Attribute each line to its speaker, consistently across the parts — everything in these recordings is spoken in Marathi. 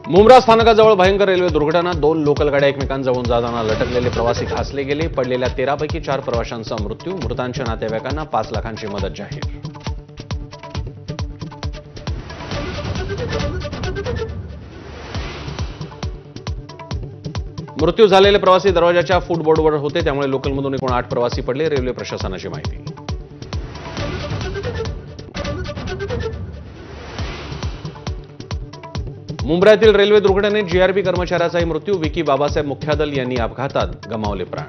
Speaker 1: मुंब्रा स्थानकाजवळ भयंकर रेल्वे दुर्घटना। 2 लोकल गाड्या एकमेकांजवळून जाताना लटकलेले प्रवासी घासले गेले। पडलेल्या 13 पैकी 4 प्रवाशांचा मृत्यू। मृतांच्या नातेवाईकांना 5 लाखांची मदत जाहीर। मृत्यू झालेले प्रवासी दरवाजाच्या फुटबोर्डवर होते, त्यामुळे लोकलमधून एकूण 8 प्रवासी पडले। रेल्वे प्रशासनाची माहिती। मुंब्र्यातील रेल्वे दुर्घटनेत जीआरपी कर्मचाऱ्याचाही मृत्यू। विकी बाबासाहेब मुख्यादल यांनी अपघातात गमावले प्राण।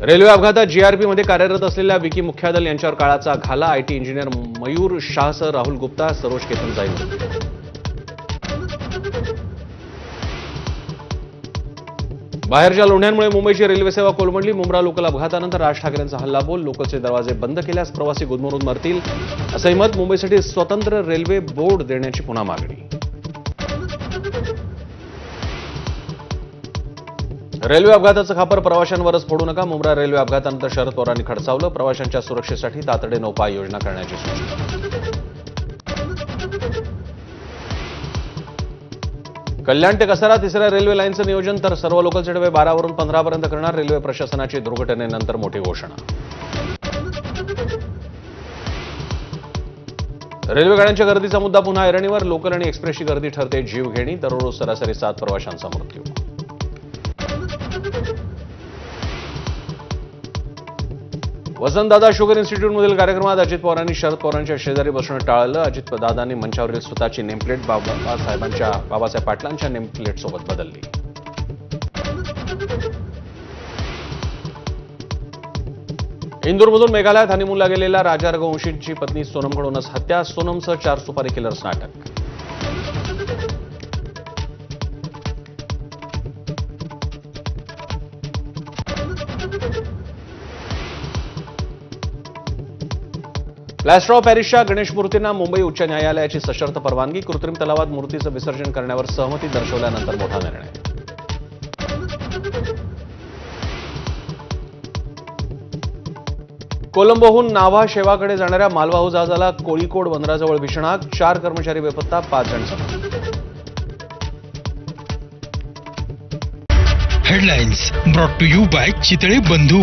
Speaker 1: रेल्वे अपघातात जीआरपीमध्ये कार्यरत असलेल्या विकी मुख्यादल यांच्यावर काळाचा घाला। आयटी इंजिनियर मयूर शाहसह राहुल गुप्ता, सरोज केतनचाही मृत्यू। बाहेरच्या लोंढ्यांमुळे मुंबईची रेल्वे सेवा कोलमडली। मुंब्रा लोकल अपघातानंतर राज ठाकरेंचा हल्लाबोल। लोकलचे दरवाजे बंद केल्यास प्रवासी गुदमरून मरतील, असंही मत। मुंबईसाठी स्वतंत्र रेल्वे बोर्ड देण्याची पुन्हा मागणी। रेल्वे अपघाताचं खापर प्रवाशांवरच फोडू नका। मुंब्रा रेल्वे अपघातानंतर शरद पवारांनी खडसावलं। प्रवाशांच्या सुरक्षेसाठी तातडीनं उपाययोजना करण्याची सूचना। कल्याण ते कसारा 3ऱ्या रेल्वे लाईनचं नियोजन, तर सर्व लोकलचे डबे 12 वरून 15 पर्यंत करणार। रेल्वे प्रशासनाची दुर्घटनेनंतर मोठी घोषणा। रेल्वे गाड्यांच्या गर्दीचा मुद्दा पुन्हा ऐरणीवर। लोकल आणि एक्सप्रेसची गर्दी ठरते जीवघेणी। दररोज सरासरी 7 प्रवाशांचा मृत्यू। वसंतदादा शुगर इन्स्टिट्यूटमधील कार्यक्रमात अजित पवारांनी शरद पवारांच्या शेजारी बसणं टाळलं। अजितदादांनी मंचावरील स्वतःची नेमप्लेट बाबासाहेब पाटलांच्या नेमप्लेटसोबत बदलली। इंदूरमधून मेघालयात हनीमूनला गेलेल्या राजा रघुवंशींची पत्नी सोनमकडूनच हत्या। सोनमसह 4 सुपारी किलर्सना अटक। प्लॅस्टर ऑफ पॅरिसच्या गणेश मूर्तींना मुंबई उच्च न्यायालयाची सशर्त परवानगी। कृत्रिम तलावात मूर्तीचं विसर्जन करण्यावर सहमती दर्शवल्यानंतर मोठा निर्णय। कोलंबोहून नाव्हा शेवाकडे जाणाऱ्या मालवाहू जहाजाला कोळीकोड बंदराजवळ भीषण आग। 4 कर्मचारी बेपत्ता, 5 जण जखमी।
Speaker 2: Headlines brought to you by Chitale बंधू।